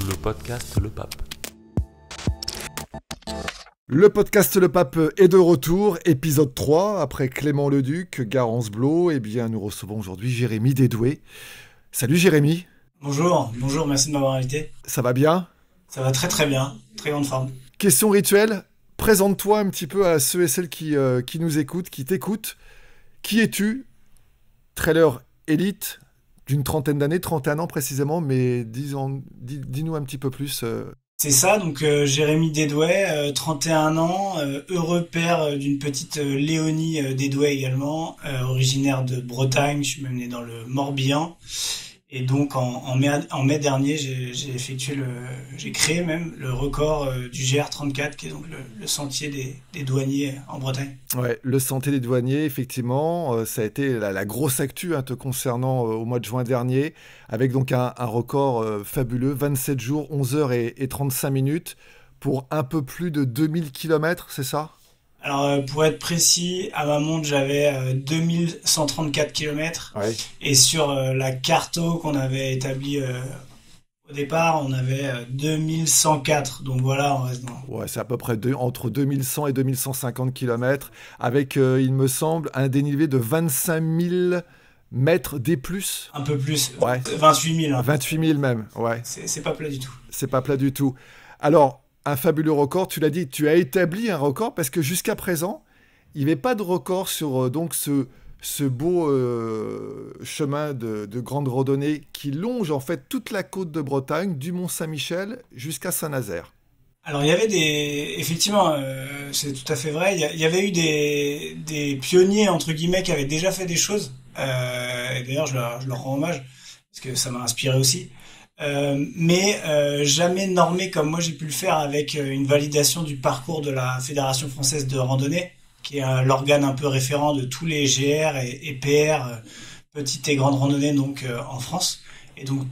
Le podcast Le Pape. Le podcast Le Pape est de retour, épisode 3, après Clément Leduc, Garance Blot, eh bien nous recevons aujourd'hui Jérémy Dédoué. Salut Jérémy. Bonjour, merci de m'avoir invité. Ça va bien ? Ça va très très bien, très grande forme. Question rituelle, présente-toi un petit peu à ceux et celles qui nous écoutent, qui t'écoutent. Qui es-tu ? Trailer élite, d'une trentaine d'années, 31 ans précisément, mais dis-nous un petit peu plus. C'est ça, donc Jérémy Dédoué, 31 ans, heureux père d'une petite Léonie Dédoué également, originaire de Bretagne, je suis même né dans le Morbihan. Et donc en mai dernier, j'ai créé même le record du GR34, qui est donc le sentier des douaniers en Bretagne. Ouais, le sentier des douaniers, effectivement, ça a été la grosse actu te concernant au mois de juin dernier, avec donc un record fabuleux, 27 jours, 11 heures et 35 minutes, pour un peu plus de 2000 km, c'est ça ? Alors, pour être précis, à ma montre, j'avais 2134 km. Ouais. Et sur la carto qu'on avait établie au départ, on avait 2104. Donc voilà, on reste dans... Ouais, c'est à peu près entre 2100 et 2150 km, avec, il me semble, un dénivelé de 25 000 mètres D+. Un peu plus, Ouais. 28 000. Hein. 28 000 même, ouais. C'est pas plat du tout. C'est pas plat du tout. Alors, un fabuleux record, tu l'as dit, tu as établi un record parce que jusqu'à présent, il n'y avait pas de record sur donc ce beau chemin de grande randonnée qui longe en fait toute la côte de Bretagne, du Mont-Saint-Michel jusqu'à Saint-Nazaire. Alors il y avait effectivement, c'est tout à fait vrai, il y avait eu des pionniers entre guillemets qui avaient déjà fait des choses. Et d'ailleurs je leur rends hommage parce que ça m'a inspiré aussi. Mais jamais normé comme moi j'ai pu le faire avec une validation du parcours de la Fédération française de randonnée, qui est l'organe un peu référent de tous les GR et PR, petites et grandes randonnées donc en France. Et donc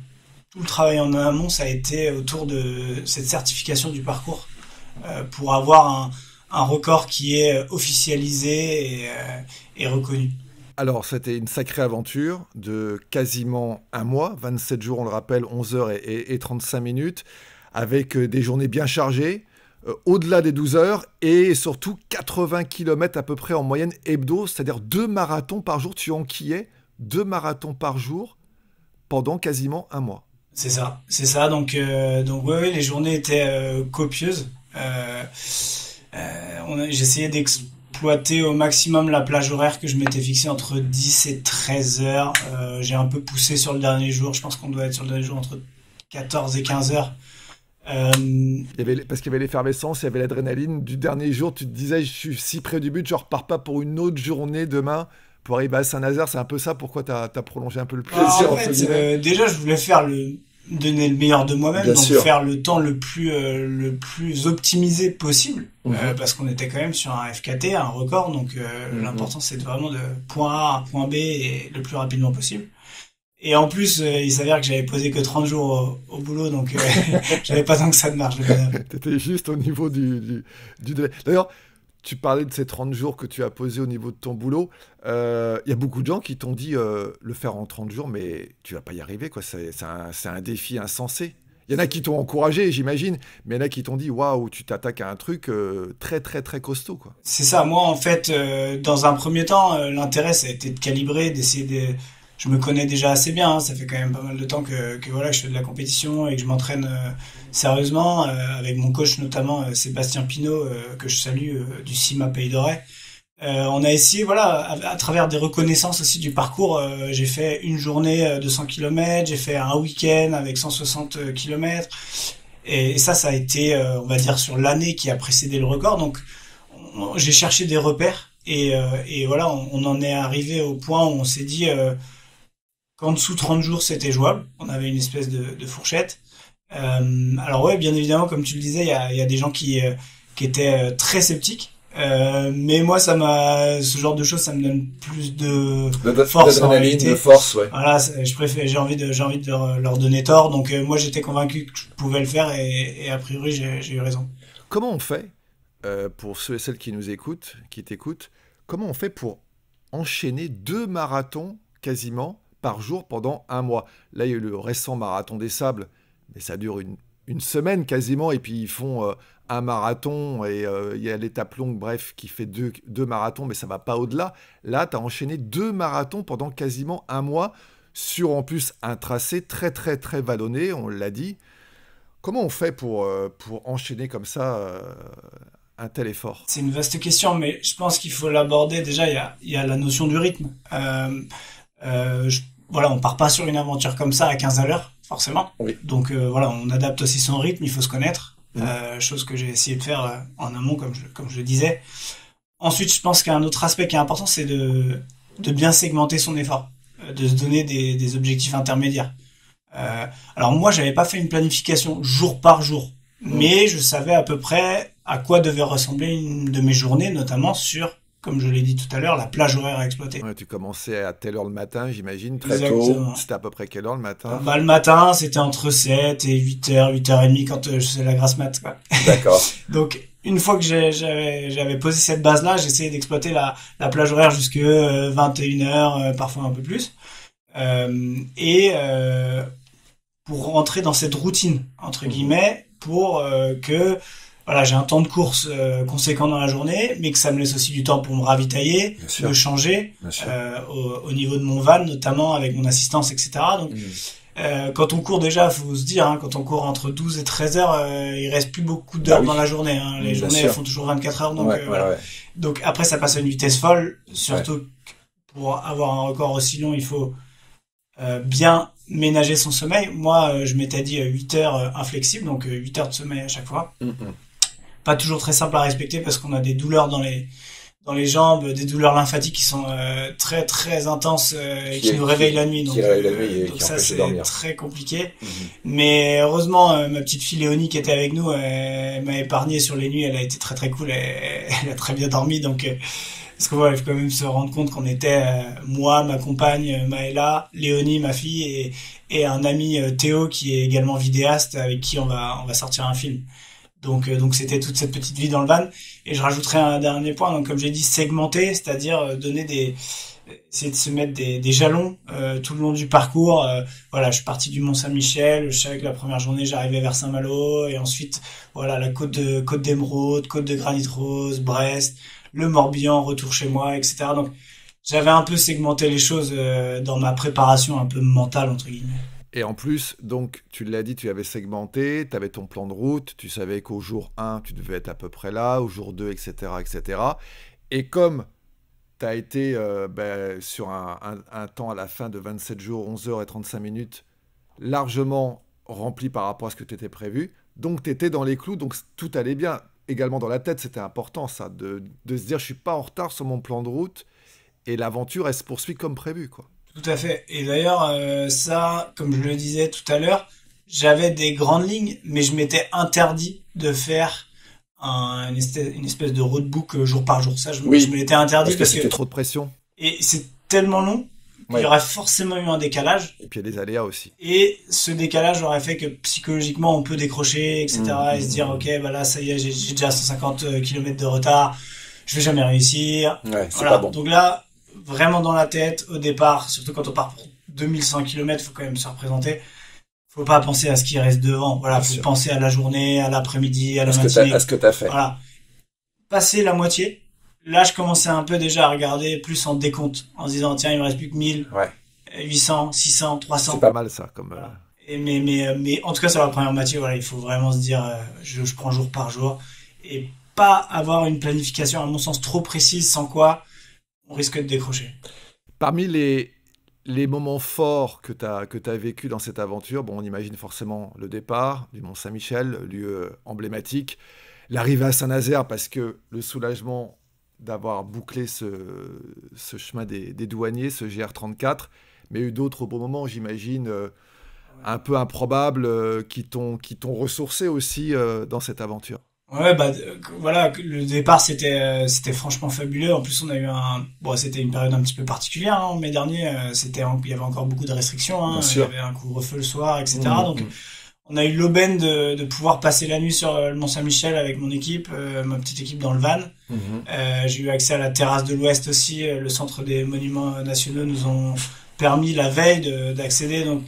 tout le travail en amont, ça a été autour de cette certification du parcours pour avoir un record qui est officialisé et reconnu. Alors, c'était une sacrée aventure de quasiment un mois, 27 jours, on le rappelle, 11 heures et 35 minutes, avec des journées bien chargées, au-delà des 12 heures, et surtout 80 km à peu près en moyenne hebdo, c'est-à-dire 2 marathons par jour. Tu enquillais 2 marathons par jour pendant quasiment un mois. C'est ça. Donc ouais, les journées étaient copieuses. J'essayais d'exploiter au maximum la plage horaire que je m'étais fixée entre 10 et 13 heures. J'ai un peu poussé sur le dernier jour. Je pense qu'on doit être sur le dernier jour entre 14 et 15 heures. Parce qu'il y avait l'effervescence, il y avait l'adrénaline du dernier jour. Tu te disais, je suis si près du but, je repars pas pour une autre journée demain pour arriver à Saint-Nazaire. C'est un peu ça pourquoi t'as prolongé un peu le plaisir. En fait, déjà, je voulais donner le meilleur de moi-même, Bien donc sûr. faire le temps le plus optimisé possible, parce qu'on était quand même sur un FKT, un record, donc l'important c'est vraiment de point A à point B et le plus rapidement possible. Et en plus, il s'avère que j'avais posé que 30 jours au boulot, donc j'avais pas tant que ça de marge. T'étais juste au niveau du délai. D'ailleurs, tu parlais de ces 30 jours que tu as posés au niveau de ton boulot. Il y a beaucoup de gens qui t'ont dit le faire en 30 jours, mais tu vas pas y arriver, quoi. C'est un défi insensé. Il y en a qui t'ont encouragé, j'imagine, mais il y en a qui t'ont dit waouh, tu t'attaques à un truc très, très, très costaud, quoi. C'est ça. Moi, en fait, dans un premier temps, l'intérêt, ça a été de calibrer, d'essayer de... Je me connais déjà assez bien, hein. Ça fait quand même pas mal de temps que voilà, que je fais de la compétition et que je m'entraîne sérieusement, avec mon coach notamment Sébastien Pinault, que je salue, du CIMA Pays d'Auray. On a essayé, voilà, à travers des reconnaissances aussi du parcours, j'ai fait une journée de 100 km, j'ai fait un week-end avec 160 km, et ça a été, on va dire, sur l'année qui a précédé le record. Donc, j'ai cherché des repères, et voilà, on en est arrivé au point où on s'est dit qu'en dessous 30 jours, c'était jouable. On avait une espèce de fourchette. Alors ouais, bien évidemment, comme tu le disais, il y a des gens qui étaient très sceptiques. Mais moi, ce genre de choses, ça me donne plus de force en réalité. De force, ouais. Voilà, j'ai envie de leur donner tort. Donc moi, j'étais convaincu que je pouvais le faire, et a priori, j'ai eu raison. Comment on fait, pour ceux et celles qui nous écoutent, qui t'écoutent, comment on fait pour enchaîner 2 marathons quasiment par jour pendant un mois? Là, il y a eu le récent marathon des Sables, mais ça dure une semaine quasiment, et puis ils font un marathon, et il y a l'étape longue, bref, qui fait deux marathons, mais ça va pas au-delà. Là, tu as enchaîné 2 marathons pendant quasiment un mois, sur en plus un tracé très très très vallonné, on l'a dit. Comment on fait pour enchaîner comme ça un tel effort? C'est une vaste question, mais je pense qu'il faut l'aborder. Déjà, il y a la notion du rythme. Voilà, on part pas sur une aventure comme ça à 15 à l'heure, forcément. Oui. Donc voilà, on adapte aussi son rythme, il faut se connaître. Chose que j'ai essayé de faire en amont, comme je le disais. Ensuite, je pense qu'un autre aspect qui est important, c'est de bien segmenter son effort, de se donner des objectifs intermédiaires. Alors moi, j'avais pas fait une planification jour par jour, mais je savais à peu près à quoi devait ressembler une de mes journées, notamment sur, comme je l'ai dit tout à l'heure, la plage horaire à exploiter. Ouais, tu commençais à telle heure le matin, j'imagine, très Exactement. tôt. C'était à peu près quelle heure le matin? Le matin, c'était entre 7 et 8h, 8h30 quand je faisais la grasse mat, quoi. D'accord. Donc, une fois que j'avais posé cette base-là, j'essayais d'exploiter la plage horaire jusque 21h, parfois un peu plus. Pour rentrer dans cette routine, entre guillemets, pour que voilà, j'ai un temps de course conséquent dans la journée, mais que ça me laisse aussi du temps pour me ravitailler, me changer au niveau de mon van, notamment avec mon assistance, etc. Donc, quand on court déjà, faut se dire, hein, quand on court entre 12 et 13 heures, il reste plus beaucoup d'heures dans la journée. Hein. Les journées elles font toujours 24 heures, donc voilà. Ouais. Donc après, ça passe à une vitesse folle. Surtout pour avoir un record aussi long, il faut bien ménager son sommeil. Moi, je m'étais dit 8 heures inflexible, donc 8 heures de sommeil à chaque fois. Pas toujours très simple à respecter parce qu'on a des douleurs dans les jambes, des douleurs lymphatiques qui sont très très intenses et qui nous réveillent la nuit. Donc ça c'est très compliqué. Mais heureusement, ma petite fille Léonie qui était avec nous, elle m'a épargné sur les nuits. Elle a été très très cool. Elle a très bien dormi. Donc parce que voilà, il faut quand même se rendre compte qu'on était moi, ma compagne Maëla, Léonie, ma fille et un ami Théo qui est également vidéaste avec qui on va sortir un film. Donc c'était toute cette petite vie dans le van. Et je rajouterai un dernier point, donc comme j'ai dit, segmenter, c'est-à-dire essayer de se mettre des jalons tout le long du parcours. Voilà, je suis parti du Mont-Saint-Michel, je savais que la première journée j'arrivais vers Saint-Malo, et ensuite voilà la côte d'Émeraude, côte de Granit Rose, Brest, le Morbihan, retour chez moi, etc. Donc j'avais un peu segmenté les choses dans ma préparation un peu mentale entre guillemets. Et en plus, donc, tu l'as dit, tu avais segmenté, tu avais ton plan de route, tu savais qu'au jour 1, tu devais être à peu près là, au jour 2, etc. etc. Et comme tu as été sur un temps à la fin de 27 jours, 11 heures et 35 minutes, largement rempli par rapport à ce que tu étais prévu, donc tu étais dans les clous, donc tout allait bien. Également dans la tête, c'était important ça, de se dire, je suis pas en retard sur mon plan de route, et l'aventure, elle se poursuit comme prévu, quoi. Tout à fait. Et d'ailleurs, ça, comme je le disais tout à l'heure, j'avais des grandes lignes, mais je m'étais interdit de faire une espèce de roadbook jour par jour. Ça, je me l'étais interdit parce que c'était trop de pression. Et c'est tellement long qu'il y aurait forcément eu un décalage. Et puis il y a des aléas aussi. Et ce décalage aurait fait que psychologiquement, on peut décrocher, etc. Et se dire, ok, bah là, ça y est, j'ai déjà 150 km de retard, je vais jamais réussir. Ouais, c'est voilà. pas bon. Donc là, vraiment dans la tête, au départ, surtout quand on part pour 2100 km, faut quand même se représenter. Faut pas penser à ce qui reste devant. Voilà, faut penser à la journée, à l'après-midi, à la matinée. À ce que t'as fait. Voilà. Passer la moitié. Là, je commençais un peu déjà à regarder plus en décompte, en se disant, tiens, il me reste plus que 1000, 800, 600, 300. C'est pas mal, ça, comme, voilà. Mais en tout cas, sur la première moitié, voilà, il faut vraiment se dire, je prends jour par jour et pas avoir une planification, à mon sens, trop précise, sans quoi on risque de décrocher. Parmi les moments forts que tu as vécu dans cette aventure, bon, on imagine forcément le départ du Mont-Saint-Michel, lieu emblématique, l'arrivée à Saint-Nazaire, parce que le soulagement d'avoir bouclé ce chemin des douaniers, ce GR34, mais eu d'autres beaux moments, j'imagine, un peu improbables, qui t'ont ressourcé aussi dans cette aventure. Ouais, voilà, le départ c'était franchement fabuleux. En plus, on a eu c'était une période un petit peu particulière, hein, en mai dernier, il y avait encore beaucoup de restrictions, hein, il y avait un couvre-feu le soir, etc. Donc on a eu l'aubaine de pouvoir passer la nuit sur le Mont-Saint-Michel avec mon équipe, ma petite équipe dans le van. J'ai eu accès à la terrasse de l'Ouest aussi, le centre des monuments nationaux nous ont permis la veille d'accéder donc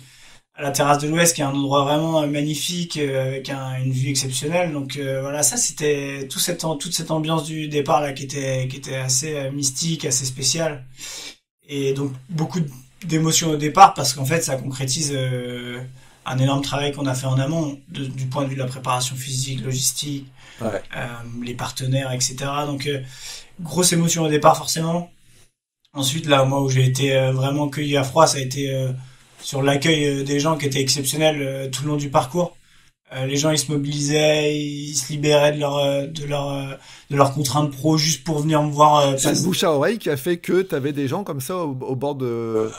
à la terrasse de l'Ouest, qui est un endroit vraiment magnifique, avec une vue exceptionnelle. Donc voilà, ça c'était toute cette ambiance du départ là qui était assez mystique, assez spéciale. Et donc beaucoup d'émotions au départ parce qu'en fait ça concrétise un énorme travail qu'on a fait en amont du point de vue de la préparation physique, logistique, Ouais. les partenaires, etc. Donc grosse émotion au départ forcément. Ensuite là, moi où j'ai été vraiment cueilli à froid, ça a été sur l'accueil des gens qui était exceptionnel tout le long du parcours. Les gens ils se mobilisaient, ils se libéraient de leurs contraintes pro juste pour venir me voir. C'est le bouche à oreille qui a fait que tu avais des gens comme ça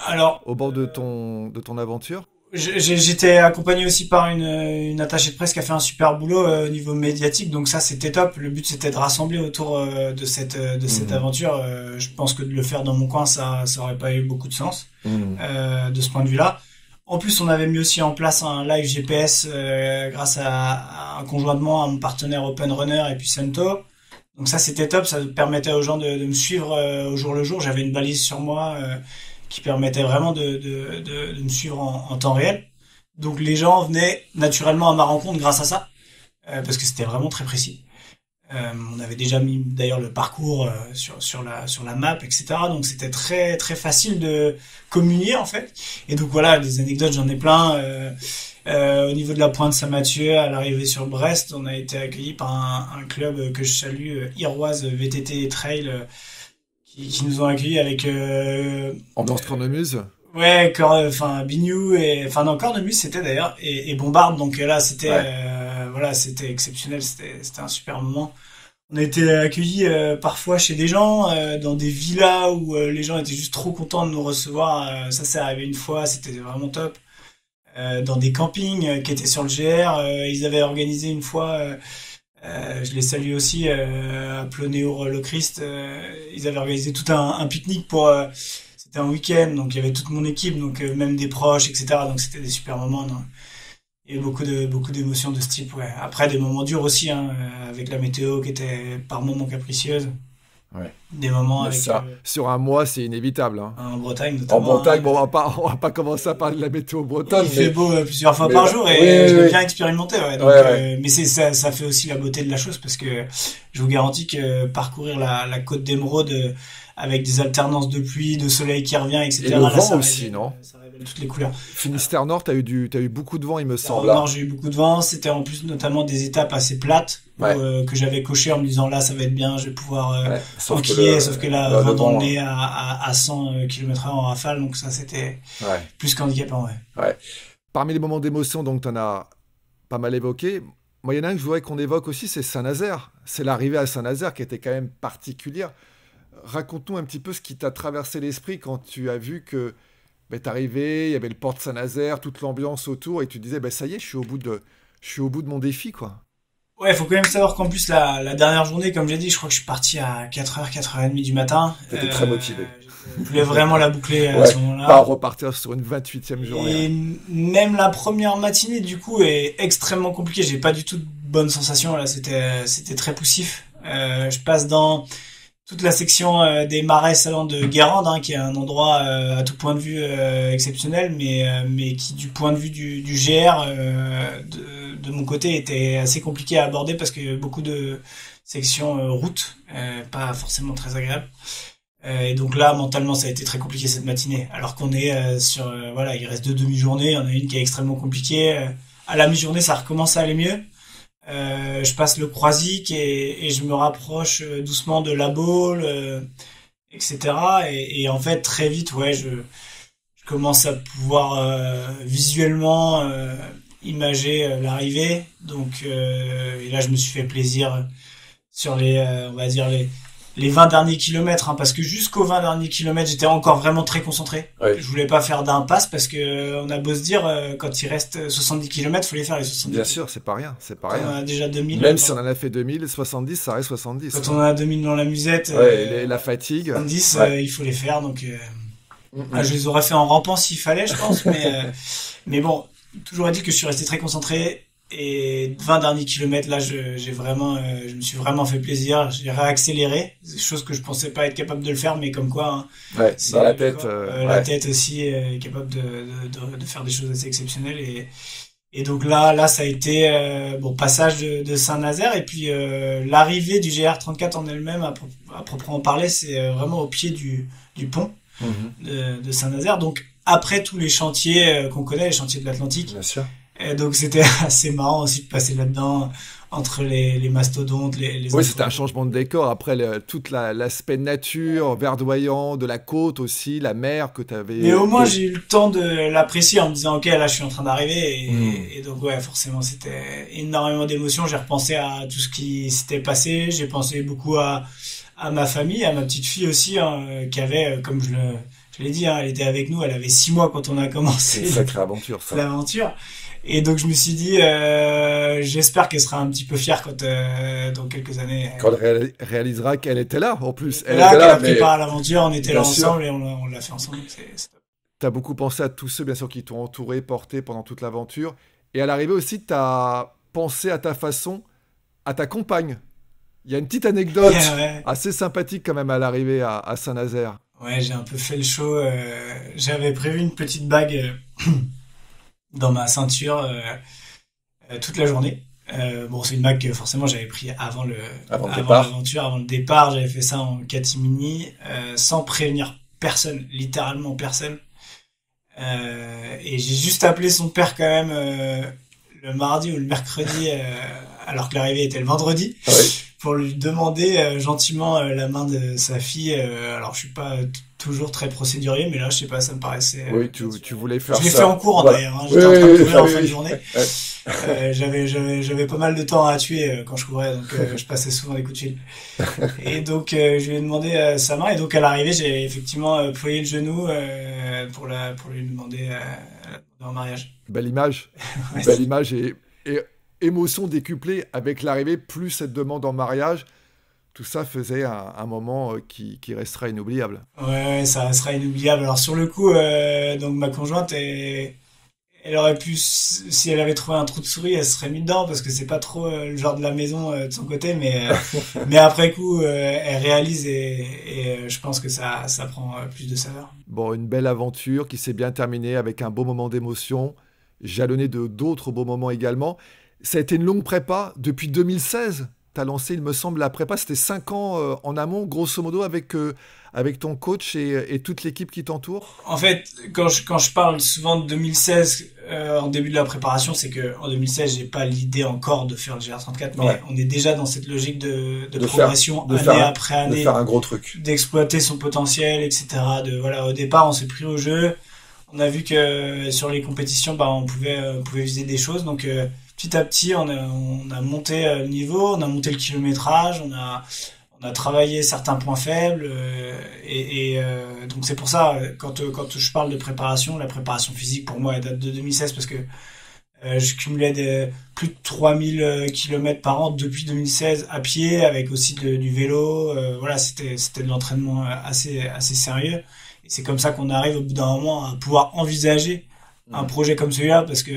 Alors, au bord de ton aventure. j'étais accompagné aussi par une attachée de presse qui a fait un super boulot au niveau médiatique, donc ça c'était top. Le but c'était de rassembler autour de cette aventure. Je pense que de le faire dans mon coin, ça aurait pas eu beaucoup de sens de ce point de vue-là. En plus, on avait mis aussi en place un live GPS grâce à un conjointement à mon partenaire Open Runner et puis Sento. Donc ça c'était top, ça permettait aux gens de me suivre au jour le jour. J'avais une balise sur moi qui permettait vraiment de me suivre en temps réel. Donc les gens venaient naturellement à ma rencontre grâce à ça, parce que c'était vraiment très précis. On avait déjà mis d'ailleurs le parcours sur la map, etc. Donc c'était très très facile de communier en fait. Et donc voilà, des anecdotes, j'en ai plein. Au niveau de la pointe Saint-Mathieu, à l'arrivée sur Brest, on a été accueillis par un club que je salue, Iroise VTT Trail, qui nous ont accueillis avec Ambiance cornemuse. ouais, enfin Bignou et enfin non, Cornemuse c'était d'ailleurs et Bombarde. Donc là c'était Ouais. voilà, c'était exceptionnel, c'était un super moment. On a été accueillis parfois chez des gens dans des villas où les gens étaient juste trop contents de nous recevoir. Ça s'est arrivé une fois, c'était vraiment top. Dans des campings qui étaient sur le GR, ils avaient organisé une fois. Je les salue aussi à Plonéour le Christ. Ils avaient organisé tout un pique-nique pour. C'était un week-end, donc il y avait toute mon équipe, donc même des proches, etc. Donc c'était des super moments. Non. Il y a eu beaucoup d'émotions de ce type. Ouais. Après des moments durs aussi, hein, avec la météo qui était par moments capricieuse. Ouais. Des moments Mais avec ça, sur un mois, c'est inévitable, hein. en Bretagne En notamment. Bretagne, Hein. bon, on va pas commencer à parler de la météo bretonne, Il fait beau plusieurs fois mais par jour et oui, je oui, l'ai oui. bien expérimenté. Ouais. Donc, Ouais, ouais. mais ça fait aussi la beauté de la chose parce que je vous garantis que parcourir la côte d'Émeraude avec des alternances de pluie, de soleil qui revient, Et etc. le Là, vent aussi, non? ça révèle toutes les couleurs. Finistère Nord, t'as eu beaucoup de vent, il me Au semble, nord, là. j'ai eu beaucoup de vent. C'était en plus notamment des étapes assez plates Ouais. que j'avais coché en me disant là, ça va être bien, je vais pouvoir Ouais. enquiller. Sauf que là, le vent dans le vent, nez à 100 km/h en rafale, donc ça c'était ouais. plus qu'handicapant. Ouais. Ouais. Parmi les moments d'émotion, donc, t'en as pas mal évoqué. Moi, il y en a un que je voudrais qu'on évoque aussi, c'est Saint-Nazaire. C'est l'arrivée à Saint-Nazaire qui était quand même particulière. Raconte-nous un petit peu ce qui t'a traversé l'esprit quand tu as vu que ben, t'arrivais, il y avait le port de Saint-Nazaire, toute l'ambiance autour, et tu disais, ben, ça y est, je suis au bout de mon défi, quoi. Ouais, faut quand même savoir qu'en plus la dernière journée, comme j'ai dit, je crois que je suis parti à 4h, 4h30 du matin. T'étais très motivé. Je voulais vraiment la boucler à Ouais, ce pas moment-là. repartir sur une 28e journée, Et hein. même la première matinée, du coup, est extrêmement compliquée. J'ai pas du tout de bonnes sensations. Là, c'était très poussif. Je passe dans toute la section des marais salants de Guérande, hein, qui est un endroit à tout point de vue exceptionnel, mais qui, du point de vue du GR, de mon côté, était assez compliqué à aborder parce qu'il y avait beaucoup de sections routes, pas forcément très agréables. Et donc là, mentalement, ça a été très compliqué cette matinée. Alors qu'on est voilà, il reste deux demi-journées. Il y en a une qui est extrêmement compliquée. À la mi-journée, ça recommence à aller mieux. Je passe le Croisic et je me rapproche doucement de la Baule, etc. Et en fait, très vite, ouais, je commence à pouvoir visuellement imager l'arrivée. Donc, et là, je me suis fait plaisir sur on va dire les 20 derniers kilomètres, hein, parce que jusqu'aux 20 derniers kilomètres, j'étais encore vraiment très concentré. Ouais. Je voulais pas faire d'impasse parce que on a beau se dire, quand il reste 70 kilomètres, faut les faire les 70. Bien sûr, c'est pas rien, c'est pas Quand on rien. a déjà 2000. Même si on en a fait 2000, 70, ça reste 70. Quand on en a 2000 dans la musette, Ouais, et la fatigue. 70, Ouais. il faut les faire. Donc, Mm-mm. je les aurais fait en rampant s'il fallait, je pense. Mais bon, toujours est-il que je suis resté très concentré. Et 20 derniers kilomètres, là, j'ai vraiment, je me suis vraiment fait plaisir. J'ai réaccéléré, chose que je pensais pas être capable de le faire, mais comme quoi, hein, Ouais, c'est dans la tête. la tête aussi est capable de faire des choses assez exceptionnelles. Et donc là, ça a été passage de Saint-Nazaire, et puis l'arrivée du GR34 en elle-même, à proprement parler, c'est vraiment au pied du pont de Saint-Nazaire. Donc après tous les chantiers qu'on connaît, les chantiers de l'Atlantique. Bien sûr. Et donc c'était assez marrant aussi de passer là-dedans entre les mastodontes, les Oui, c'était un changement de décor. Après, l'aspect nature, verdoyant de la côte aussi, la mer que tu avais. Mais au moins, j'ai eu le temps de l'apprécier en me disant, ok, là, je suis en train d'arriver. Et donc, ouais, forcément, c'était énormément d'émotions. J'ai repensé à tout ce qui s'était passé. J'ai pensé beaucoup à ma famille, à ma petite fille aussi, hein, qui avait, comme je l'ai dit, hein, elle était avec nous. Elle avait 6 mois quand on a commencé. C'est une sacrée aventure, ça. L'aventure. Et donc je me suis dit, j'espère qu'elle sera un petit peu fière quand dans quelques années. Quand elle réalisera qu'elle était là, en plus. Elle était là, qu'elle a préparé l'aventure, on était là ensemble et on l'a fait ensemble. C'est top. T'as beaucoup pensé à tous ceux, bien sûr, qui t'ont entouré, porté pendant toute l'aventure. Et à l'arrivée aussi, t'as pensé à ta façon, à ta compagne. Il y a une petite anecdote assez sympathique quand même à l'arrivée à Saint-Nazaire. Ouais, j'ai un peu fait le show. J'avais prévu une petite bague dans ma ceinture toute la journée. C'est une bague que forcément j'avais pris avant l'aventure, avant le départ. J'avais fait ça en catimini, sans prévenir personne, littéralement personne. Et j'ai juste appelé son père quand même le mardi ou le mercredi, alors que l'arrivée était le vendredi. Ah oui. Pour lui demander gentiment la main de sa fille. Alors, je suis pas toujours très procédurier, mais là, je sais pas, ça me paraissait... oui, tu voulais faire ça. Je l'ai fait en courant, d'ailleurs. Hein. J'étais en train de courir en fin de journée. J'avais pas mal de temps à tuer quand je courais, donc je passais souvent des coups de fil. Et donc, je lui ai demandé sa main, et donc, à l'arrivée, j'ai effectivement ployé le genou pour lui demander en mariage. Belle image. Ouais, Belle image et émotion décuplée avec l'arrivée, plus cette demande en mariage. Tout ça faisait un moment qui restera inoubliable. Ouais, ça restera inoubliable. Alors sur le coup, donc ma conjointe, elle aurait pu, si elle avait trouvé un trou de souris, elle se serait mise dedans parce que c'est pas trop le genre de la maison de son côté, mais après coup, elle réalise et je pense que ça prend plus de saveur. Bon, une belle aventure qui s'est bien terminée avec un beau moment d'émotion, jalonné de d'autres beaux moments également. Ça a été une longue prépa depuis 2016. Tu as lancé, il me semble, la prépa. C'était 5 ans en amont, grosso modo, avec ton coach et toute l'équipe qui t'entoure. En fait, quand je parle souvent de 2016, en début de la préparation, c'est que en 2016, j'ai pas l'idée encore de faire le GR34, mais on est déjà dans cette logique de progression après année. De faire un gros truc. D'exploiter son potentiel, etc. Au départ, on s'est pris au jeu. On a vu que sur les compétitions, on pouvait viser des choses. Donc, petit à petit, on a monté le niveau, on a monté le kilométrage, on a travaillé certains points faibles, donc c'est pour ça, quand je parle de préparation, la préparation physique, pour moi, elle date de 2016 parce que je cumulais plus de 3000 km par an depuis 2016 à pied, avec aussi du vélo. C'était de l'entraînement assez sérieux. Et c'est comme ça qu'on arrive au bout d'un moment à pouvoir envisager un projet comme celui-là, parce que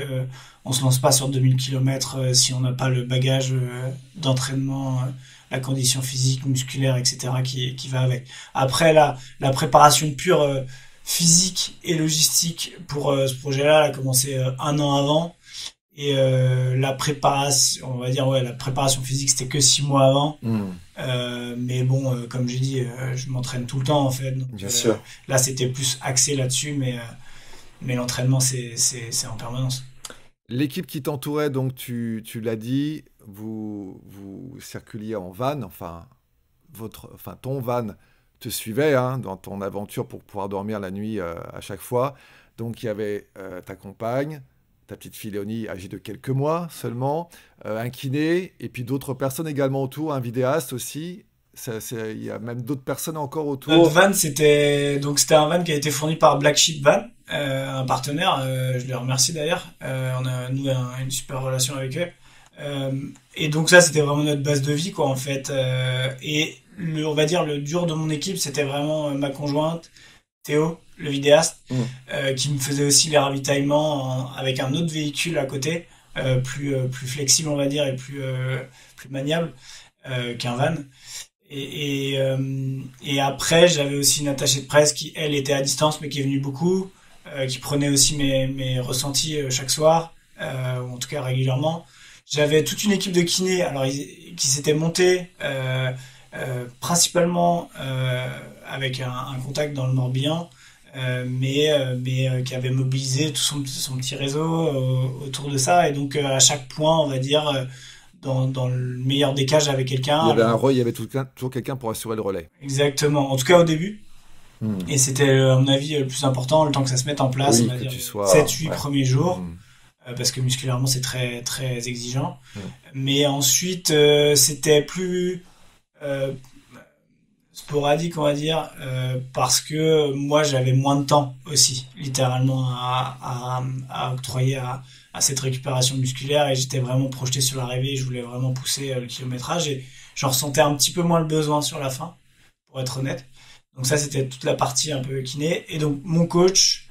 on se lance pas sur 2000 km si on n'a pas le bagage d'entraînement, la condition physique, musculaire, etc. qui va avec. Après, la préparation pure physique et logistique pour ce projet-là, elle a commencé 1 an avant. Et la préparation, on va dire, la préparation physique, c'était que 6 mois avant. Mais bon, comme j'ai dit, je m'entraîne tout le temps, en fait. Donc, bien sûr. Là, c'était plus axé là-dessus, mais l'entraînement, c'est en permanence. L'équipe qui t'entourait, donc tu l'as dit, vous circuliez en van, ton van te suivait dans ton aventure pour pouvoir dormir la nuit à chaque fois. Donc il y avait ta compagne, ta petite fille Léonie, âgée de quelques mois seulement, un kiné, et puis d'autres personnes également autour, un vidéaste aussi. Il y a même d'autres personnes encore autour. Notre van, c'était un van qui a été fourni par Black Sheep Van, un partenaire. Je les remercie d'ailleurs. On a une super relation avec eux. Et donc ça, c'était vraiment notre base de vie, quoi, en fait. Et on va dire le dur de mon équipe, c'était vraiment ma conjointe, Théo, le vidéaste, qui me faisait aussi les ravitaillements avec un autre véhicule à côté plus flexible, on va dire, et plus maniable qu'un van. Et après, j'avais aussi une attachée de presse qui, elle, était à distance, mais qui est venue beaucoup, qui prenait aussi mes ressentis chaque soir, ou en tout cas régulièrement. J'avais toute une équipe de kinés, alors qui s'était montée principalement avec un contact dans le Morbihan, mais qui avait mobilisé tout son petit réseau autour de ça. Et donc à chaque point, on va dire, dans le meilleur des cas, j'avais quelqu'un. Il y avait toujours quelqu'un pour assurer le relais. Exactement, en tout cas au début. Et c'était, à mon avis, le plus important, le temps que ça se mette en place, oui, on va dire, tu sois... 7-8 premiers jours. Parce que musculairement c'est très très exigeant, mais ensuite c'était plus sporadique, on va dire, parce que moi j'avais moins de temps aussi littéralement à octroyer à cette récupération musculaire, et j'étais vraiment projeté sur l'arrivée, je voulais vraiment pousser le kilométrage, et j'en ressentais un petit peu moins le besoin sur la fin, pour être honnête. Donc ça, c'était toute la partie un peu kiné. Et donc mon coach,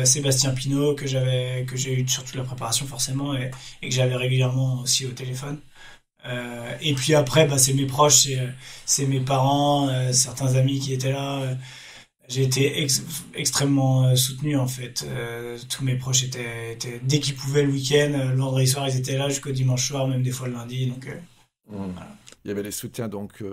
Sébastien Pinault, que j'ai eu sur toute la préparation forcément, et que j'avais régulièrement aussi au téléphone. Et puis après, c'est mes proches, c'est mes parents, certains amis qui étaient là. J'ai été extrêmement soutenu en fait. Tous mes proches étaient dès qu'ils pouvaient le week-end, le vendredi soir, ils étaient là jusqu'au dimanche soir, même des fois le lundi. Donc voilà. Il y avait les soutiens donc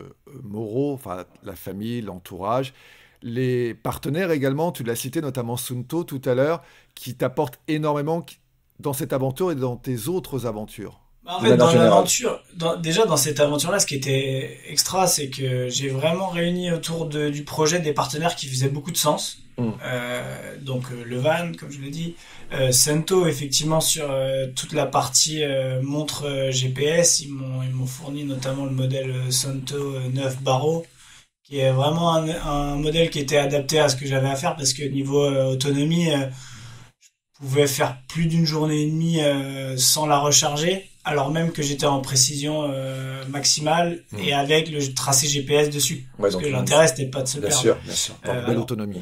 moraux, enfin la famille, l'entourage. Les partenaires également, tu l'as cité notamment Suunto tout à l'heure, qui t'apportent énormément dans cette aventure et dans tes autres aventures. En fait, dans l'aventure, déjà dans cette aventure-là, ce qui était extra, c'est que j'ai vraiment réuni autour du projet des partenaires qui faisaient beaucoup de sens. Donc le van, comme je l'ai dit, Suunto effectivement sur toute la partie montre GPS, ils m'ont fourni notamment le modèle Suunto 9 Barreau, qui est vraiment un modèle qui était adapté à ce que j'avais à faire, parce que niveau autonomie, je pouvais faire plus d'une journée et demie sans la recharger, alors même que j'étais en précision maximale et avec le tracé GPS dessus. Parce que l'intérêt, c'était pas de se perdre. Bien sûr. Belle autonomie.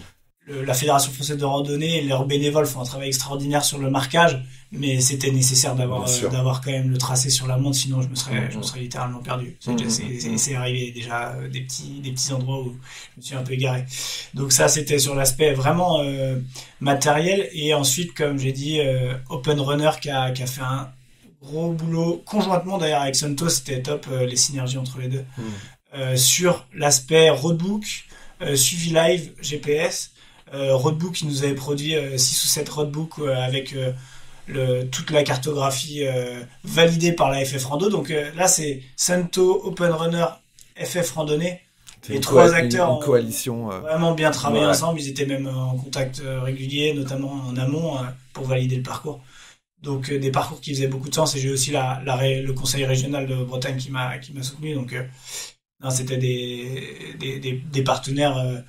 La Fédération française de randonnée et leurs bénévoles font un travail extraordinaire sur le marquage, mais c'était nécésaire d'avoir quand même le tracé sur la montre, sinon je me serais littéralement perdu. C'est arrivé déjà des petits endroits où je me suis un peu égaré. Donc ça, c'était sur l'aspect vraiment matériel. Et ensuite, comme j'ai dit, Open Runner qui a fait un gros boulot conjointement d'ailleurs avec Suunto, c'était top, les synergies entre les deux. Sur l'aspect roadbook, suivi live, GPS. Roadbook qui nous avait produit 6 ou 7 roadbooks avec toute la cartographie validée par la FF Rando. Donc là, c'est Suunto, Open Runner, FF Randonnée. Les trois acteurs une coalition, ont vraiment bien travaillé ensemble. Ils étaient même en contact régulier, notamment en amont, pour valider le parcours. Donc des parcours qui faisaient beaucoup de sens. Et j'ai aussi le conseil régional de Bretagne qui m'a soutenu. Donc non, c'était des partenaires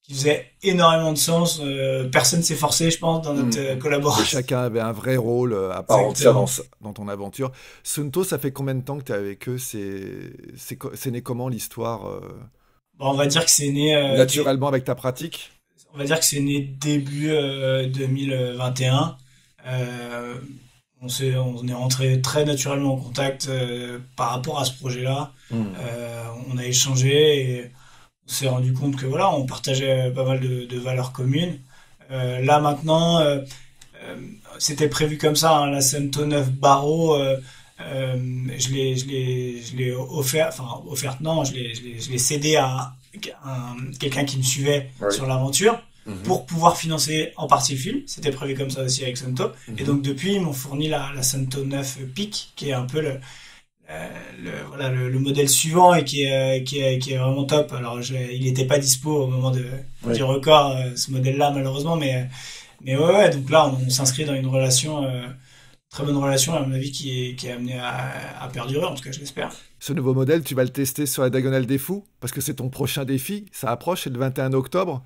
qui faisait énormément de sens. Personne s'est forcé, je pense, dans notre collaboration. Et chacun avait un vrai rôle à part entière dans ton aventure. Suunto, ça fait combien de temps que tu es avec eux? C'est né comment l'histoire On va dire que c'est né... naturellement avec ta pratique? On va dire que c'est né début 2021. On est rentré très naturellement en contact par rapport à ce projet-là. On a échangé et on s'est rendu compte que voilà, on partageait pas mal de valeurs communes. Là maintenant, c'était prévu comme ça, hein, la Suunto 9 Barreau, je l'ai offert, non, je l'ai cédé à quelqu'un qui me suivait sur l'aventure pour pouvoir financer en partie le film. C'était prévu comme ça aussi avec Suunto. Et donc depuis, ils m'ont fourni la Suunto 9 Peak, qui est un peu le modèle suivant et qui est vraiment top. Alors il n'était pas dispo au moment du record, ce modèle-là, malheureusement, mais ouais, donc là on s'inscrit dans une relation, très bonne relation, à mon avis, qui est amenée à perdurer, en tout cas je l'espère. Ce nouveau modèle, tu vas le tester sur la Diagonale des Fous, parce que c'est ton prochain défi, ça approche, c'est le 21 octobre.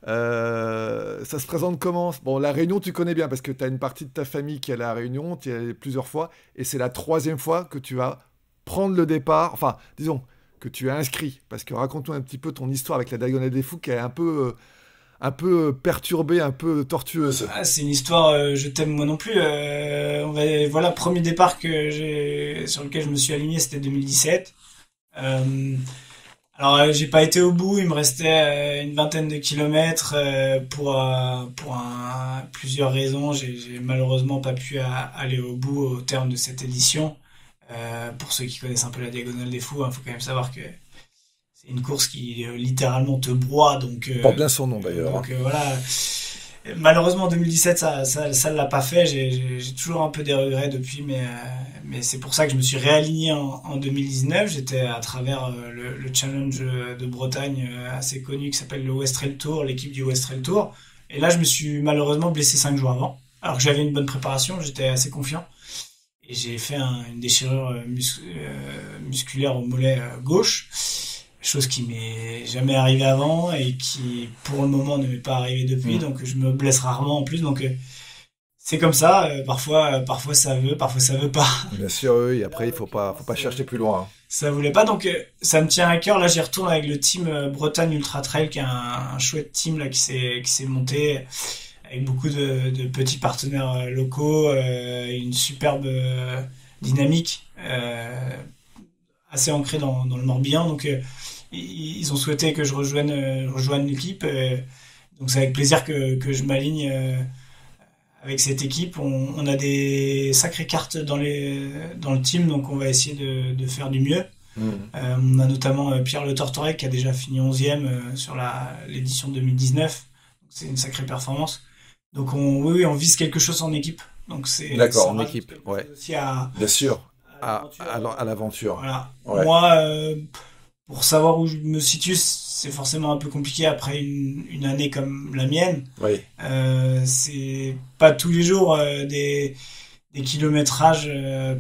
Ça se présente comment? Bon, la Réunion, tu connais bien, parce que tu as une partie de ta famille qui est à la Réunion, tu y es allé plusieurs fois, et c'est la 3e fois que tu vas prendre le départ, enfin, disons, que tu es inscrit, parce que raconte-nous un petit peu ton histoire avec la Diagonale des Fous, qui est un peu un peu perturbée, un peu tortueuse. Ah, c'est une histoire, je t'aime moi non plus. Voilà, premier départ sur lequel je me suis aligné, c'était 2017. Euh, j'ai pas été au bout, il me restait une vingtaine de kilomètres pour plusieurs raisons. J'ai malheureusement pas pu aller au bout au terme de cette édition. Pour ceux qui connaissent un peu la Diagonale des Fous, il faut quand même savoir que c'est une course qui littéralement te broie, Porte bien son nom d'ailleurs. voilà. Malheureusement, en 2017, ça l'a pas fait. J'ai toujours un peu des regrets depuis, mais c'est pour ça que je me suis réaligné en 2019. J'étais à travers le challenge de Bretagne assez connu qui s'appelle le West Trail Tour, l'équipe du West Trail Tour. Et là, je me suis malheureusement blessé 5 jours avant. Alors que j'avais une bonne préparation, j'étais assez confiant. Et j'ai fait une déchirure musculaire au mollet gauche. Chose qui m'est jamais arrivée avant et qui pour le moment ne m'est pas arrivée depuis, donc je me blesse rarement en plus, donc c'est comme ça, parfois ça veut, parfois ça veut pas. Bien sûr, oui, après il faut pas chercher plus loin. Ça voulait pas, donc ça me tient à cœur. Là j'y retourne avec le team Bretagne Ultra Trail, qui est un chouette team là qui s'est monté avec beaucoup de petits partenaires locaux, une superbe dynamique assez ancrée dans le Morbihan, donc ils ont souhaité que je rejoigne l'équipe, donc c'est avec plaisir que je m'aligne avec cette équipe. On a des sacrées cartes dans le team, donc on va essayer de faire du mieux. On a notamment Pierre Le Tortorec qui a déjà fini 11e sur l'édition 2019, donc c'est une sacrée performance. Donc on vise quelque chose en équipe. Donc d'accord, en équipe, ouais. Aussi bien sûr, à l'aventure. Voilà. Ouais. Moi, pour savoir où je me situe, c'est forcément un peu compliqué après une année comme la mienne. Oui. C'est pas tous les jours des kilométrages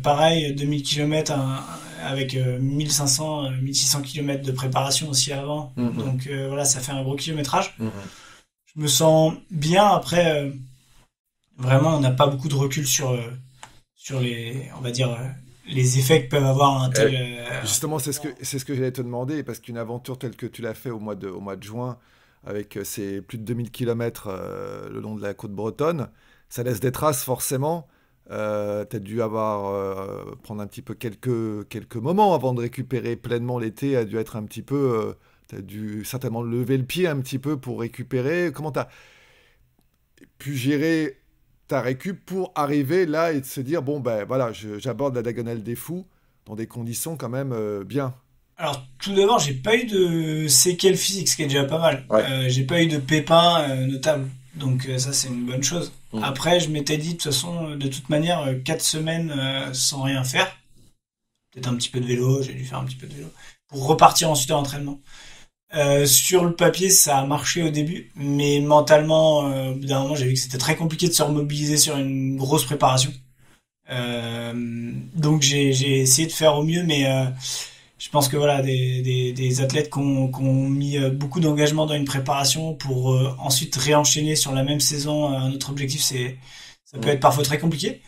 pareils, 2000 km avec 1500, 1600 km de préparation aussi avant. Donc voilà, ça fait un gros kilométrage. Je me sens bien. Après, vraiment, on n'a pas beaucoup de recul sur les, on va dire, les effets que peuvent avoir un tel. Justement, c'est ce que j'allais te demander, parce qu'une aventure telle que tu l'as fait au mois de juin, avec ces plus de 2000 km le long de la côte bretonne, ça laisse des traces forcément. Tu as dû prendre un petit peu quelques moments avant de récupérer pleinement l'été, a dû être un petit peu. Tu as dû certainement lever le pied un petit peu pour récupérer. Comment tu as pu gérer ta récup pour arriver là et de se dire, bon, ben voilà, j'aborde la Diagonale des Fous dans des conditions quand même bien. Alors, tout d'abord, j'ai pas eu de séquelles physiques, ce qui est déjà pas mal. Ouais. J'ai pas eu de pépins notables. Donc ça, c'est une bonne chose. Après, je m'étais dit, de toute manière, 4 semaines sans rien faire. Peut-être un petit peu de vélo, j'ai dû faire un petit peu de vélo. Pour repartir ensuite à l'entraînement. Sur le papier, ça a marché au début, mais mentalement, au bout d'un moment, j'ai vu que c'était très compliqué de se remobiliser sur une grosse préparation. Donc j'ai essayé de faire au mieux, mais je pense que voilà, des athlètes qui ont mis beaucoup d'engagement dans une préparation pour ensuite réenchaîner sur la même saison un autre objectif, ça peut être parfois très compliqué.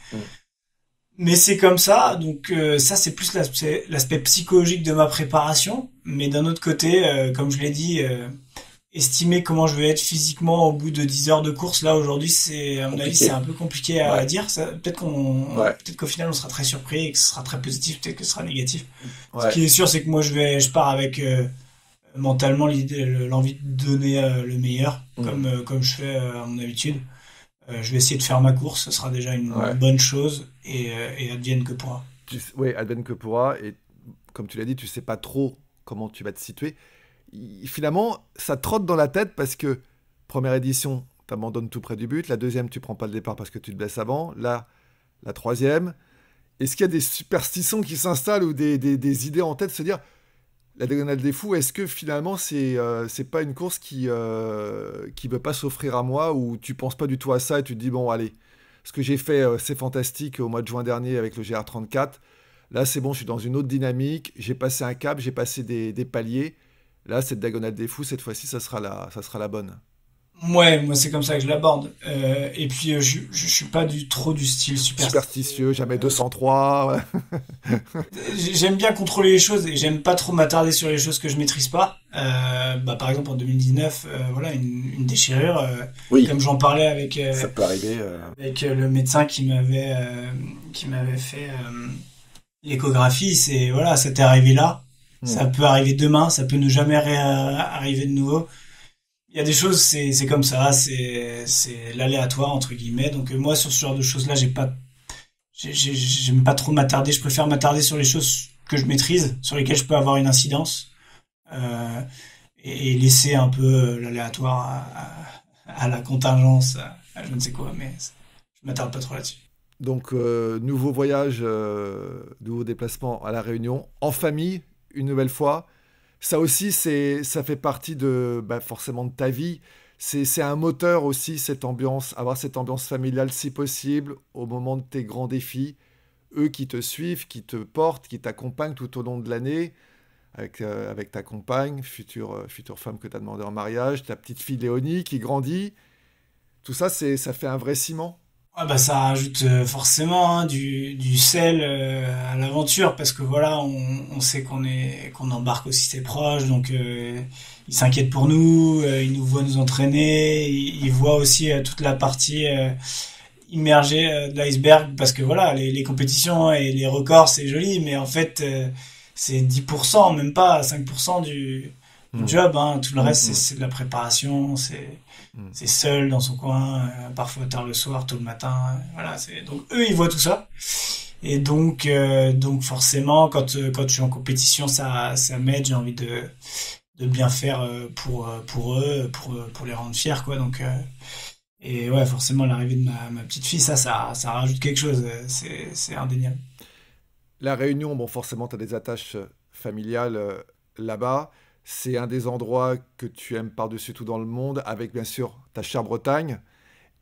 Mais c'est comme ça, donc ça c'est plus l'aspect psychologique de ma préparation. Mais d'un autre côté, comme je l'ai dit, estimer comment je vais être physiquement au bout de 10 heures de course, là aujourd'hui, à mon avis, c'est un peu compliqué à dire. Peut-être qu'au final on sera très surpris et que ce sera très positif, peut-être que ce sera négatif. Ce qui est sûr, c'est que moi je pars avec mentalement l'envie de donner le meilleur, comme je fais à mon habitude. Je vais essayer de faire ma course, ce sera déjà une bonne chose, et advienne que pourra. Oui, advienne que pourra, et comme tu l'as dit, tu sais pas trop comment tu vas te situer. Finalement, ça trotte dans la tête parce que première édition, tu abandonnes tout près du but, la deuxième, tu prends pas le départ parce que tu te blesses avant, là, la troisième. Est-ce qu'il y a des superstitions qui s'installent ou des idées en tête de se dire, la Diagonale des Fous, est-ce que finalement c'est pas une course qui veut pas s'offrir à moi, ou tu penses pas du tout à ça et tu te dis bon allez, ce que j'ai fait c'est fantastique au mois de juin dernier avec le GR34, là c'est bon, je suis dans une autre dynamique, j'ai passé un cap, j'ai passé des paliers, là cette Diagonale des Fous cette fois-ci ça sera la bonne. Ouais, moi c'est comme ça que je l'aborde. Et puis je suis pas trop du style super. Superstitieux, jamais 203. J'aime bien contrôler les choses et j'aime pas trop m'attarder sur les choses que je maîtrise pas. Bah, par exemple en 2019, voilà une déchirure, Oui, comme j'en parlais avec ça peut arriver. le médecin qui m'avait fait l'échographie. C'est voilà, ça t'est arrivé là, Hmm. ça peut arriver demain, ça peut ne jamais arriver de nouveau. Il y a des choses, c'est comme ça, c'est l'aléatoire entre guillemets. Donc moi sur ce genre de choses là, j'aime pas trop m'attarder. Je préfère m'attarder sur les choses que je maîtrise, sur lesquelles je peux avoir une incidence, euh, et laisser un peu l'aléatoire à la contingence, à je ne sais quoi. Mais je m'attarde pas trop là-dessus. Donc, nouveau voyage, nouveau déplacement à La Réunion, en famille, une nouvelle fois. Ça aussi, ça fait partie forcément de ta vie. C'est un moteur aussi, cette ambiance, avoir cette ambiance familiale si possible au moment de tes grands défis. Eux qui te suivent, qui te portent, qui t'accompagnent tout au long de l'année, avec ta compagne, future femme que tu as demandé en mariage, ta petite fille Léonie qui grandit. Tout ça, ça fait un vrai ciment. Ouais, bah ça rajoute forcément hein, du sel à l'aventure parce que voilà on sait qu'on embarque aussi ses proches donc ils s'inquiètent pour nous, ils nous voient nous entraîner, ils voient aussi toute la partie immergée de l'iceberg parce que voilà les compétitions et les records c'est joli mais en fait c'est 10% même pas 5% du Hmm. job hein. Tout le reste Mm. c'est de la préparation, Hmm. c'est seul dans son coin, parfois tard le soir, tôt le matin. Voilà, c'est donc eux ils voient tout ça et donc forcément quand je suis en compétition ça m'aide, j'ai envie de bien faire pour eux, pour les rendre fiers quoi. Donc et ouais forcément l'arrivée de ma petite fille ça rajoute quelque chose, c'est indéniable. La Réunion, bon, forcément, tu as des attaches familiales là-bas. C'est un des endroits que tu aimes par-dessus tout dans le monde, avec bien sûr ta chère Bretagne.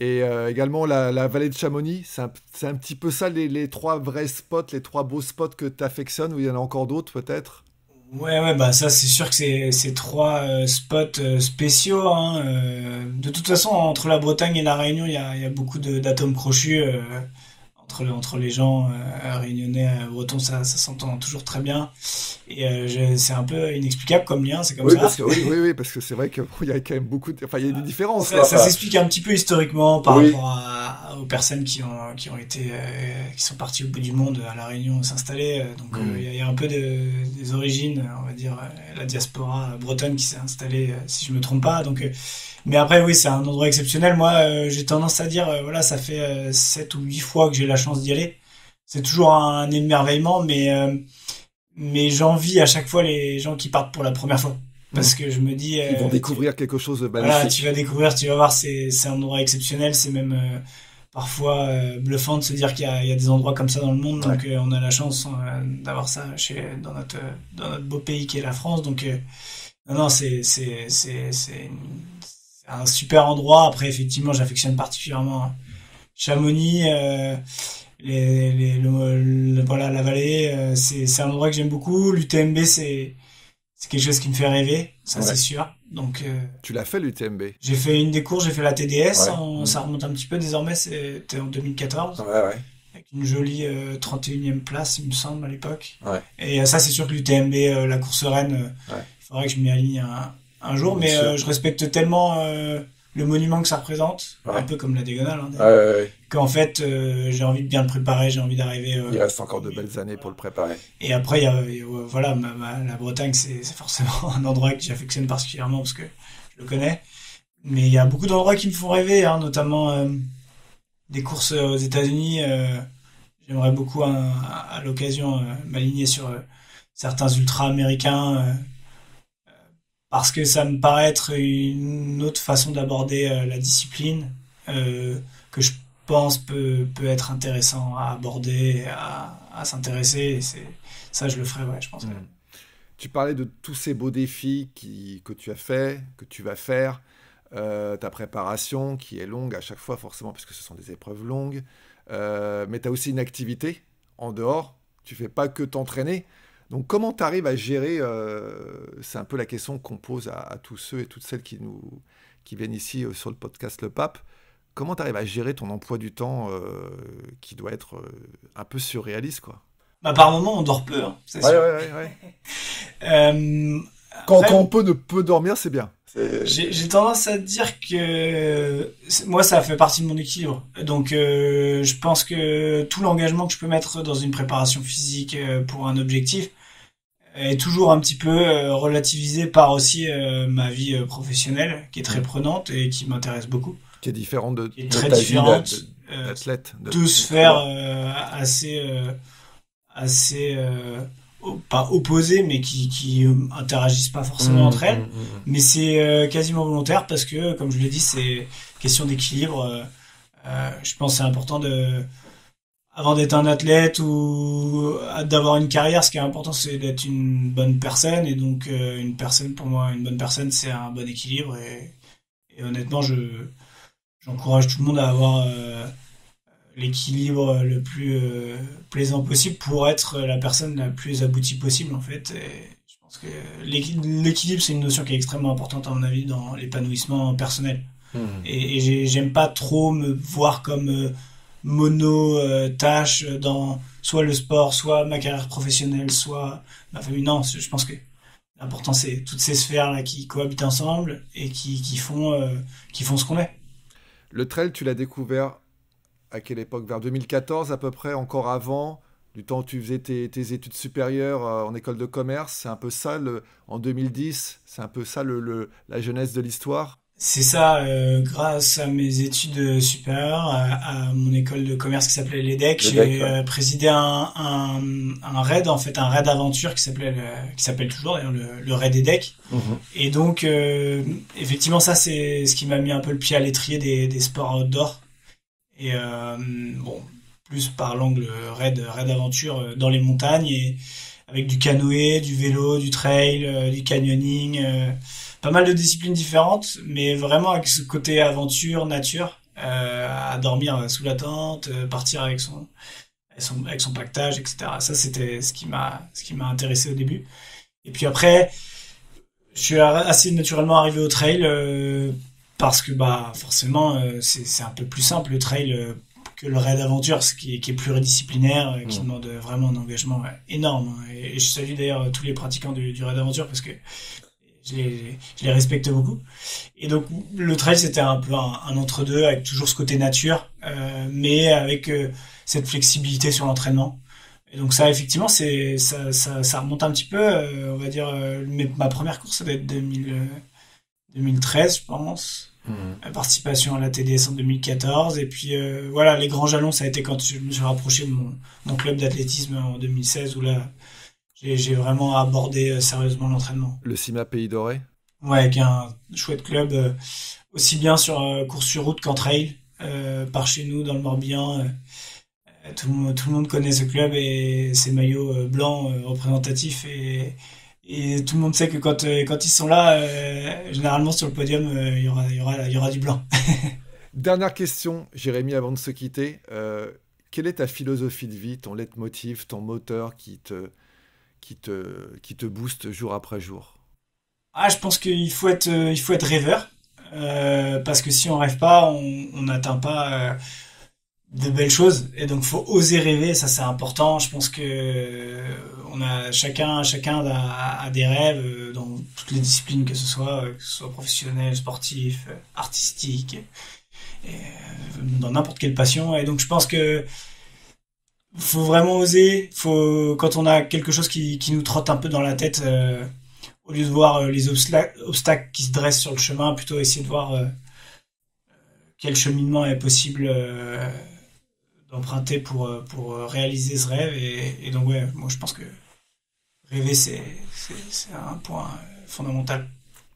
Et également la vallée de Chamonix. C'est un petit peu ça, les trois vrais spots, les trois beaux spots que tu affectionnes, ou il y en a encore d'autres peut-être? Ouais, bah ça c'est sûr que c'est trois spots spéciaux hein. De toute façon entre la Bretagne et la Réunion il y a beaucoup d'atomes crochus entre les gens réunionnais, bretons, ça s'entend toujours très bien. Et c'est un peu inexplicable comme lien, c'est comme Oui, parce ça. que, oui, parce que c'est vrai qu'il y a quand même beaucoup enfin, il y a des différences, Ça quoi. s'explique un petit peu historiquement par Oui. rapport aux personnes qui ont été, qui sont parties au bout du monde à La Réunion s'installer. Donc Hmm. il y a un peu des origines, on va dire, la diaspora bretonne qui s'est installée, si je me trompe pas. Donc, mais après, oui, c'est un endroit exceptionnel. Moi, j'ai tendance à dire, voilà, ça fait 7 ou 8 fois que j'ai la chance d'y aller. C'est toujours un émerveillement, mais j'envie à chaque fois les gens qui partent pour la première fois. Hmm. Parce que je me dis, Ils vont découvrir quelque chose de voilà, tu magnifique. vas découvrir, tu vas voir, c'est un endroit exceptionnel. C'est même parfois bluffant de se dire il y a des endroits comme ça dans le monde. Ouais. Donc on a la chance d'avoir ça dans notre beau pays qui est la France. Donc non, non, c'est un super endroit. Après, effectivement, j'affectionne particulièrement Chamonix, voilà, la vallée. C'est un endroit que j'aime beaucoup. L'UTMB, c'est quelque chose qui me fait rêver, ça c'est Ouais. sûr. Donc Tu l'as fait, l'UTMB. j'ai fait une des courses, j'ai fait la TDS, Ouais. Mm. ça remonte un petit peu désormais, c'était en 2014, Ouais, ouais. avec une jolie 31e place, il me semble, à l'époque. Ouais. Et ça, c'est sûr que l'UTMB, la course reine, Ouais. il faudrait que je m'y aligne un jour, Bien mais sûr. je respecte tellement le monument que ça représente, un Ouais. peu comme la diagonale, hein, Ouais, d'ailleurs, ouais, ouais. qu'en fait, j'ai envie de bien le préparer, j'ai envie d'arriver. Il reste encore de belles Années pour le préparer. Et après, voilà, la Bretagne, c'est forcément un endroit que j'affectionne particulièrement parce que je le connais. Mais il y a beaucoup d'endroits qui me font rêver, hein, notamment des courses aux États-Unis. J'aimerais beaucoup à l'occasion m'aligner sur certains ultras américains parce que ça me paraît être une autre façon d'aborder la discipline que je pense peut être intéressant à aborder, à s'intéresser. Et ça, je le ferai, ouais, je pense. Ouais. Hmm. Tu parlais de tous ces beaux défis que tu as fait, que tu vas faire, ta préparation qui est longue à chaque fois forcément parce que ce sont des épreuves longues, mais tu as aussi une activité en dehors, tu fais pas que t'entraîner. Donc comment tu arrives à gérer, c'est un peu la question qu'on pose à tous ceux et toutes celles qui viennent ici sur le podcast Le Pape. Comment tu arrives à gérer ton emploi du temps qui doit être un peu surréaliste, quoi? Bah, par moment, on dort peu, hein, c'est sûr. Ouais. Euh, Quand Après, on peut dormir, c'est bien. j'ai tendance à dire que moi, ça fait partie de mon équilibre. Donc, je pense que tout l'engagement que je peux mettre dans une préparation physique pour un objectif est toujours un petit peu relativisé par aussi ma vie professionnelle, qui est très prenante et qui m'intéresse beaucoup, Qui est différent qui est de très ta vie différente. d'athlète. Deux sphères assez pas opposées, mais qui interagissent pas forcément entre elles. Mais c'est quasiment volontaire parce que, comme je l'ai dit, c'est question d'équilibre. Je pense que c'est important avant d'être un athlète ou d'avoir une carrière, ce qui est important, c'est d'être une bonne personne. Et donc, pour moi, une bonne personne, c'est un bon équilibre. Et honnêtement, j'encourage tout le monde à avoir l'équilibre le plus plaisant possible pour être la personne la plus aboutie possible, en fait. Et je pense que l'équilibre, c'est une notion qui est extrêmement importante, à mon avis, dans l'épanouissement personnel. Et j'aime pas trop me voir comme mono tâche dans soit le sport, soit ma carrière professionnelle, soit ma famille. Non, je pense que l'important, c'est toutes ces sphères là qui cohabitent ensemble et qui font ce qu'on est. Le trail, tu l'as découvert à quelle époque? Vers 2014 à peu près, encore avant, du temps où tu faisais tes études supérieures en école de commerce. C'est un peu ça, en 2010, c'est un peu ça la jeunesse de l'histoire. C'est ça, grâce à mes études supérieures, à mon école de commerce qui s'appelait l'EDEC, j'ai présidé un raid, en fait, un raid aventure qui s'appelle toujours d'ailleurs le raid EDEC. Et donc, effectivement, ça, c'est ce qui m'a mis un peu le pied à l'étrier des sports outdoor. Et bon, plus par l'angle raid aventure dans les montagnes, et avec du canoë, du vélo, du trail, du canyoning, pas mal de disciplines différentes, mais vraiment avec ce côté aventure, nature, à dormir sous la tente, partir avec son pactage, etc. Ça, c'était ce qui m'a intéressé au début. Et puis après, je suis assez naturellement arrivé au trail, parce que bah forcément, c'est un peu plus simple le trail que le raid aventure, qui est pluridisciplinaire, qui demande vraiment un engagement énorme. Et je salue d'ailleurs tous les pratiquants du raid aventure, parce que je les respecte beaucoup. Et donc le trail, c'était un peu un entre-deux, avec toujours ce côté nature, mais avec cette flexibilité sur l'entraînement. Et donc ça, effectivement, ça remonte un petit peu, on va dire, ma première course, ça doit être 2013, je pense. Participation à la TDS en 2014. Et puis voilà, les grands jalons, ça a été quand je me suis rapproché de mon club d'athlétisme en 2016, où là, j'ai vraiment abordé sérieusement l'entraînement. Le CIMA Pays Doré. Ouais, avec un chouette club, aussi bien sur course sur route qu'en trail, par chez nous dans le Morbihan. Tout le monde connaît ce club et ses maillots blancs représentatifs, et tout le monde sait que quand ils sont là, généralement sur le podium, il y aura du blanc. Dernière question, Jérémy, avant de se quitter. Quelle est ta philosophie de vie, ton leitmotiv, ton moteur qui te booste jour après jour? Ah, je pense qu'il faut être rêveur, parce que si on rêve pas, on n'atteint pas de belles choses, et donc faut oser rêver. Ça, c'est important. Je pense que on a chacun a des rêves dans toutes les disciplines, que ce soit professionnel, sportif, artistique, et dans n'importe quelle passion. Et donc je pense que faut vraiment oser. Quand on a quelque chose qui nous trotte un peu dans la tête, au lieu de voir les obstacles qui se dressent sur le chemin, plutôt essayer de voir quel cheminement est possible d'emprunter pour réaliser ce rêve. Et donc ouais, moi je pense que rêver, c'est un point fondamental.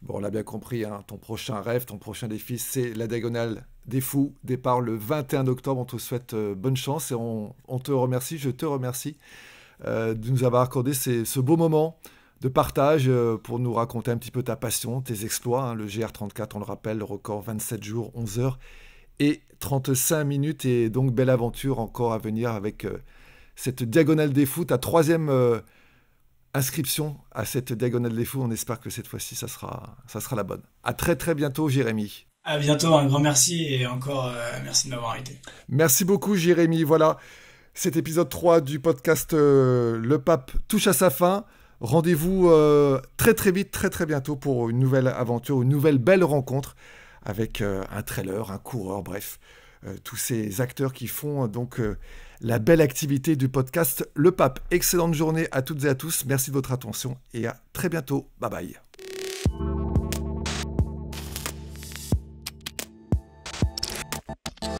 Bon, on l'a bien compris, hein, ton prochain rêve, ton prochain défi, c'est la Diagonale des Fous. Départ le 21 octobre. On te souhaite bonne chance et on te remercie, je te remercie de nous avoir accordé ce beau moment de partage pour nous raconter un petit peu ta passion, tes exploits. Hein, le GR34, on le rappelle, le record 27 jours, 11 heures et 35 minutes. Et donc, belle aventure encore à venir avec cette Diagonale des Fous, ta troisième inscription à cette Diagonale des Fous. On espère que cette fois-ci, ça sera la bonne. À très très bientôt, Jérémy. À bientôt, un grand merci et encore merci de m'avoir invité. Merci beaucoup, Jérémy. Voilà, cet épisode 3 du podcast Le Pape touche à sa fin. Rendez-vous très très vite, très très bientôt pour une nouvelle aventure, une nouvelle belle rencontre avec un trailer, un coureur, bref, tous ces acteurs qui font donc la belle activité du podcast Le Pape. Excellente journée à toutes et à tous, merci de votre attention et à très bientôt, bye bye.